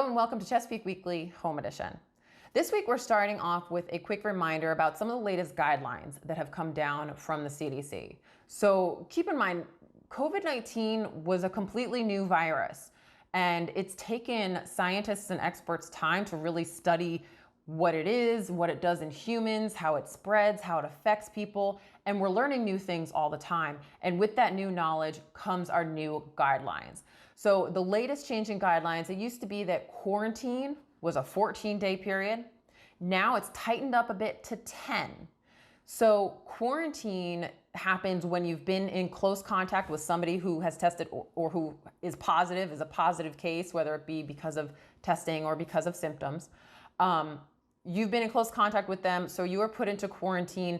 Hello and welcome to Chesapeake Weekly Home Edition. This week we're starting off with a quick reminder about some of the latest guidelines that have come down from the CDC. So keep in mind, COVID-19 was a completely new virus, and it's taken scientists and experts time to really study what it is, what it does in humans, how it spreads, how it affects people, and we're learning new things all the time. And with that new knowledge comes our new guidelines. So the latest change in guidelines, it used to be that quarantine was a 14-day period. Now it's tightened up a bit to 10. So quarantine happens when you've been in close contact with somebody who has tested or who is a positive case, whether it be because of testing or because of symptoms. You've been in close contact with them, so you are put into quarantine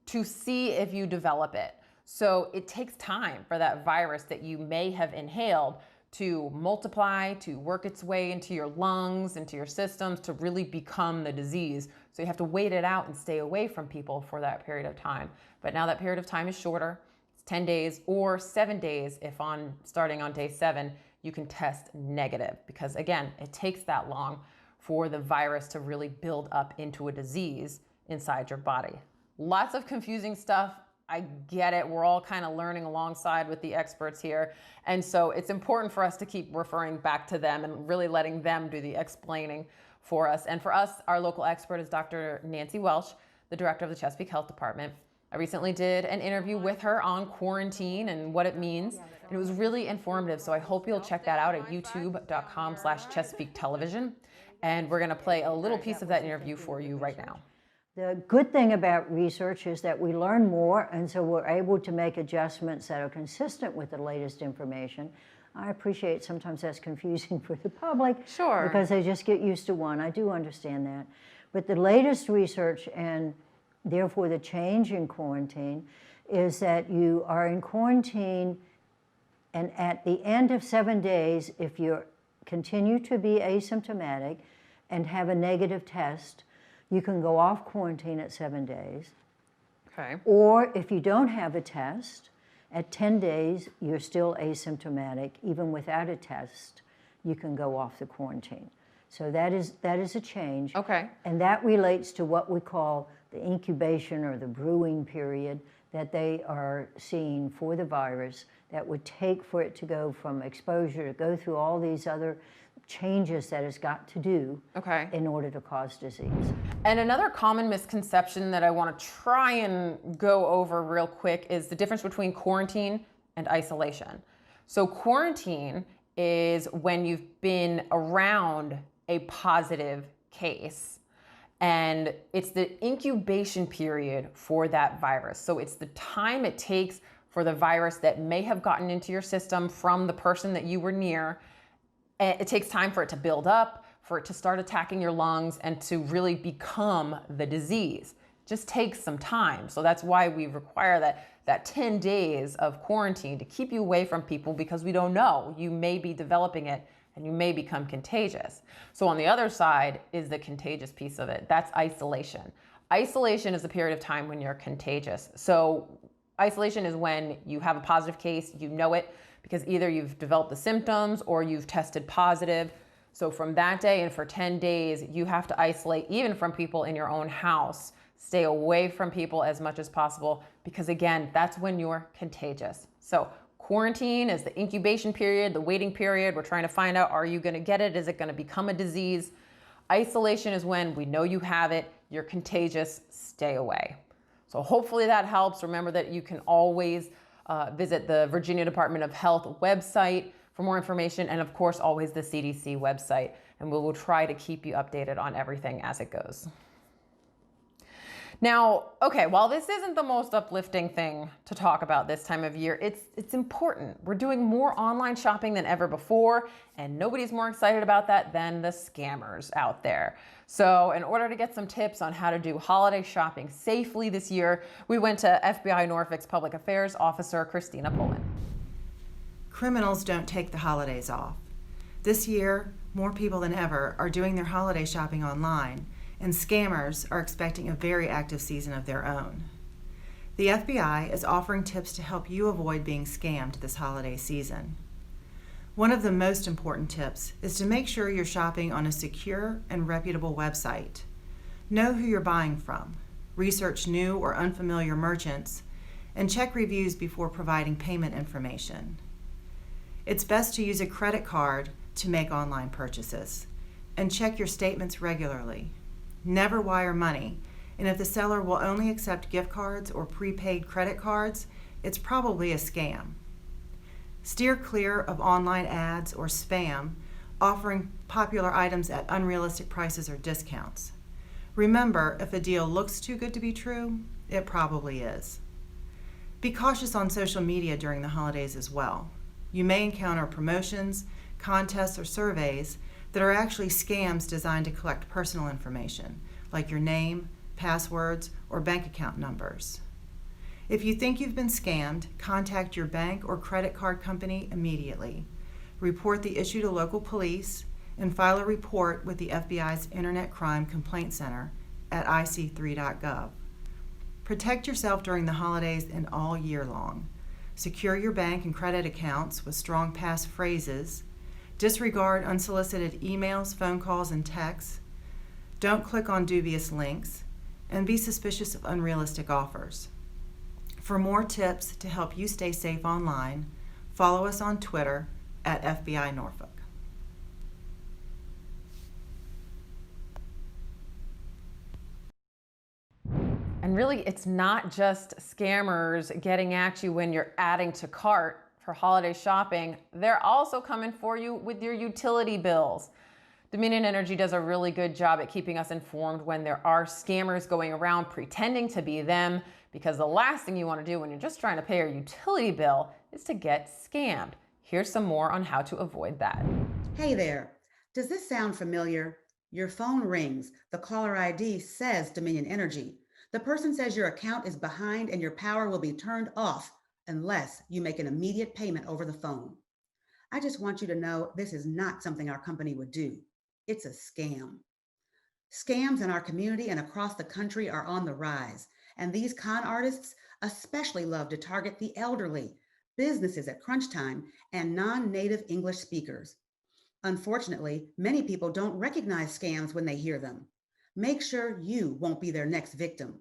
to see if you develop it. So it takes time for that virus that you may have inhaled to multiply, to work its way into your lungs, into your systems, to really become the disease. So you have to wait it out and stay away from people for that period of time. But now that period of time is shorter. It's 10 days or 7 days if starting on day 7, you can test negative. Because again, it takes that long for the virus to really build up into a disease inside your body. Lots of confusing stuff. I get it. We're all kind of learning alongside with the experts here. And so it's important for us to keep referring back to them and really letting them do the explaining for us. And for us, our local expert is Dr. Nancy Welch, the director of the Chesapeake Health Department. I recently did an interview with her on quarantine and what it means. And it was really informative. So I hope you'll check that out at youtube.com/Chesapeake Television. And we're going to play a little piece of that interview for you right now. The good thing about research is that we learn more, and so we're able to make adjustments that are consistent with the latest information. I appreciate sometimes that's confusing for the public. Sure. Because they just get used to one. I do understand that. But the latest research, and therefore the change in quarantine, is that you are in quarantine, and at the end of 7 days, if you continue to be asymptomatic and have a negative test, you can go off quarantine at 7 days. Okay. Or if you don't have a test, at 10 days, you're still asymptomatic. Even without a test, you can go off the quarantine. So that is a change. Okay. And that relates to what we call the incubation or the brewing period that they are seeing for the virus that would take for it to go from exposure to go through all these other changes that it's got to do in order to cause disease. And another common misconception that I want to try and go over real quick is the difference between quarantine and isolation. So quarantine is when you've been around a positive case, and it's the incubation period for that virus. So it's the time it takes for the virus that may have gotten into your system from the person that you were near. It takes time for it to build up, for it to start attacking your lungs, and to really become the disease. It just takes some time. So that's why we require that 10 days of quarantine to keep you away from people, because we don't know. You may be developing it and you may become contagious. So on the other side is the contagious piece of it. That's isolation. Isolation is a period of time when you're contagious. So isolation is when you have a positive case, you know it, because either you've developed the symptoms or you've tested positive. So from that day and for 10 days, you have to isolate even from people in your own house. Stay away from people as much as possible, because again, that's when you're contagious. So quarantine is the incubation period, the waiting period. We're trying to find out, are you gonna get it? Is it gonna become a disease? Isolation is when we know you have it, you're contagious, stay away. So hopefully that helps. Remember that you can always visit the Virginia Department of Health website for more information, and of course always the CDC website, and we will try to keep you updated on everything as it goes. Now, okay, while this isn't the most uplifting thing to talk about this time of year, it's important. We're doing more online shopping than ever before, and nobody's more excited about that than the scammers out there. So in order to get some tips on how to do holiday shopping safely this year, we went to FBI Norfolk's Public Affairs Officer Christina Pullen. Criminals don't take the holidays off. This year, more people than ever are doing their holiday shopping online, and scammers are expecting a very active season of their own. The FBI is offering tips to help you avoid being scammed this holiday season. One of the most important tips is to make sure you're shopping on a secure and reputable website. Know who you're buying from, research new or unfamiliar merchants, and check reviews before providing payment information. It's best to use a credit card to make online purchases, and check your statements regularly. Never wire money, and if the seller will only accept gift cards or prepaid credit cards, it's probably a scam. Steer clear of online ads or spam offering popular items at unrealistic prices or discounts. Remember, if a deal looks too good to be true, it probably is. Be cautious on social media during the holidays as well. You may encounter promotions, contests, or surveys that are actually scams designed to collect personal information, like your name, passwords, or bank account numbers. If you think you've been scammed, contact your bank or credit card company immediately. Report the issue to local police and file a report with the FBI's Internet Crime Complaint Center at ic3.gov. Protect yourself during the holidays and all year long. Secure your bank and credit accounts with strong passphrases. Disregard unsolicited emails, phone calls, and texts. Don't click on dubious links, and be suspicious of unrealistic offers. For more tips to help you stay safe online, follow us on Twitter at FBI Norfolk. And really, it's not just scammers getting at you when you're adding to cart for holiday shopping. They're also coming for you with your utility bills. Dominion Energy does a really good job at keeping us informed when there are scammers going around pretending to be them, because the last thing you want to do when you're just trying to pay your utility bill is to get scammed. Here's some more on how to avoid that. Hey there. Does this sound familiar? Your phone rings. The caller ID says Dominion Energy. The person says your account is behind and your power will be turned off unless you make an immediate payment over the phone. I just want you to know this is not something our company would do. It's a scam. Scams in our community and across the country are on the rise, and these con artists especially love to target the elderly, businesses at crunch time, and non-native English speakers. Unfortunately, many people don't recognize scams when they hear them. Make sure you won't be their next victim.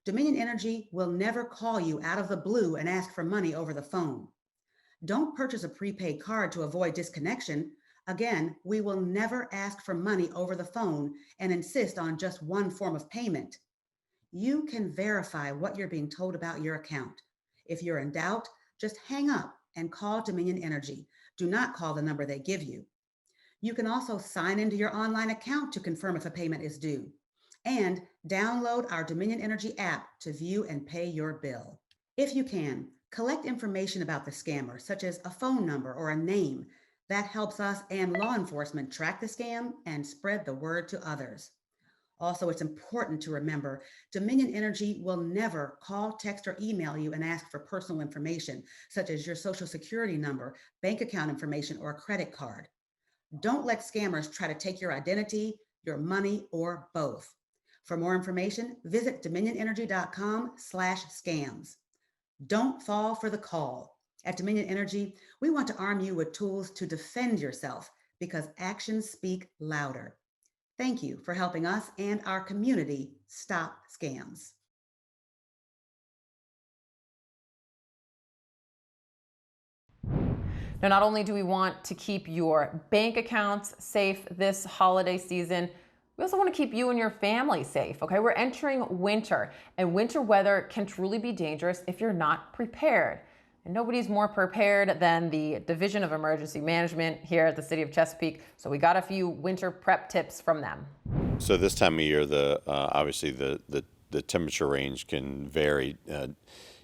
Dominion Energy will never call you out of the blue and ask for money over the phone. Don't purchase a prepaid card to avoid disconnection. Again, we will never ask for money over the phone and insist on just one form of payment. You can verify what you're being told about your account. If you're in doubt, just hang up and call Dominion Energy. Do not call the number they give you. You can also sign into your online account to confirm if a payment is due. And download our Dominion Energy app to view and pay your bill. If you can, collect information about the scammer, such as a phone number or a name. That helps us and law enforcement track the scam and spread the word to others. Also, it's important to remember Dominion Energy will never call, text, or email you and ask for personal information, such as your social security number, bank account information, or a credit card. Don't let scammers try to take your identity, your money, or both. For more information, visit dominionenergy.com/scams. Don't fall for the call. At Dominion Energy, we want to arm you with tools to defend yourself because actions speak louder. Thank you for helping us and our community stop scams. Now, not only do we want to keep your bank accounts safe this holiday season, we also want to keep you and your family safe, okay? We're entering winter, and winter weather can truly be dangerous if you're not prepared. And nobody's more prepared than the Division of Emergency Management here at the City of Chesapeake, so we got a few winter prep tips from them. So this time of year, obviously the temperature range can vary.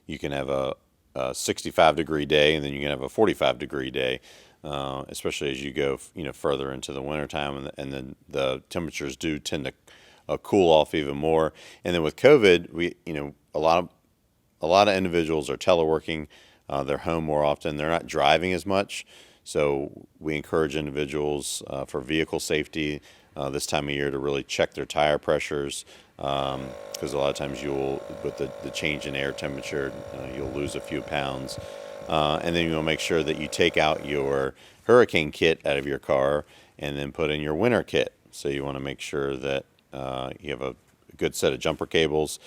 You can have a 65-degree day, and then you can have a 45-degree day, especially as you go, further into the wintertime, and then the temperatures do tend to cool off even more. And then with COVID, a lot of individuals are teleworking. They're home more often. They're not driving as much. So we encourage individuals for vehicle safety this time of year to really check their tire pressures, because a lot of times with the change in air temperature, you'll lose a few pounds. And then you'll make sure that you take out your hurricane kit out of your car and then put in your winter kit. So you want to make sure that you have a good set of jumper cables.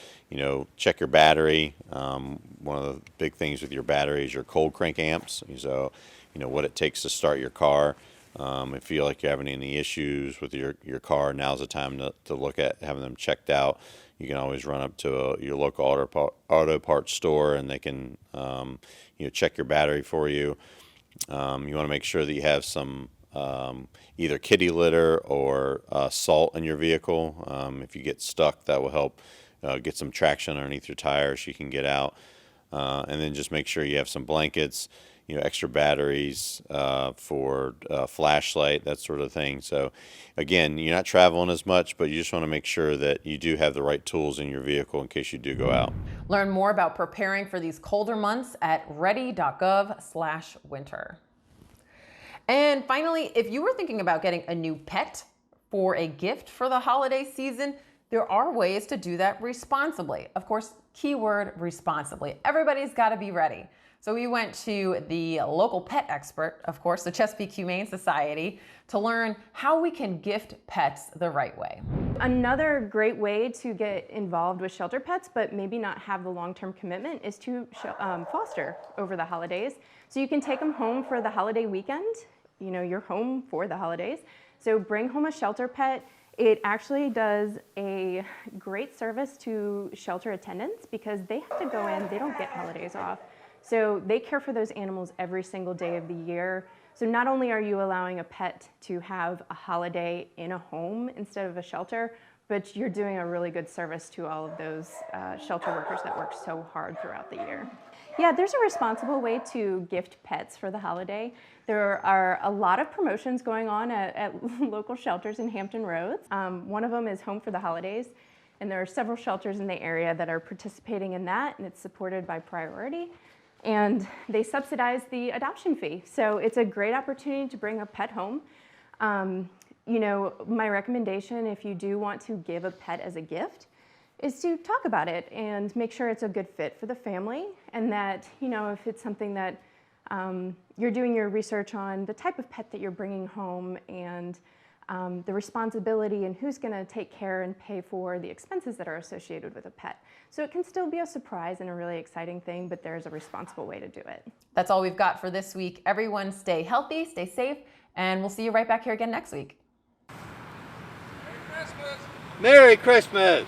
Check your battery. One of the big things with your battery is your cold crank amps. So what it takes to start your car. If you feel like you're having any issues with your car, now's the time to look at having them checked out. You can always run up to your local auto parts store, and they can check your battery for you. You want to make sure that you have some either kitty litter or salt in your vehicle. If you get stuck, that will help get some traction underneath your tires so you can get out. And then just make sure you have some blankets, extra batteries for flashlight, that sort of thing. So again, you're not traveling as much, but you just want to make sure that you do have the right tools in your vehicle in case you do go out. Learn more about preparing for these colder months at ready.gov/winter. And finally, if you were thinking about getting a new pet for a gift for the holiday season, there are ways to do that responsibly. Of course, keyword responsibly. Everybody's got to be ready. So we went to the local pet expert, of course, the Chesapeake Humane Society, to learn how we can gift pets the right way. Another great way to get involved with shelter pets, but maybe not have the long-term commitment, is to foster over the holidays. So you can take them home for the holiday weekend. You're home for the holidays. So bring home a shelter pet. It actually does a great service to shelter attendants because they have to go in, they don't get holidays off. So they care for those animals every single day of the year. So not only are you allowing a pet to have a holiday in a home instead of a shelter, but you're doing a really good service to all of those shelter workers that work so hard throughout the year. Yeah, there's a responsible way to gift pets for the holiday. There are a lot of promotions going on at local shelters in Hampton Roads. One of them is Home for the Holidays, and there are several shelters in the area that are participating in that, and it's supported by Priority. And they subsidize the adoption fee. So it's a great opportunity to bring a pet home. My recommendation, if you do want to give a pet as a gift, is to talk about it and make sure it's a good fit for the family, and that, if it's something that you're doing your research on, the type of pet that you're bringing home, and the responsibility and who's going to take care and pay for the expenses that are associated with a pet. So it can still be a surprise and a really exciting thing, but there's a responsible way to do it. That's all we've got for this week. Everyone stay healthy, stay safe, and we'll see you right back here again next week. Merry Christmas! Merry Christmas!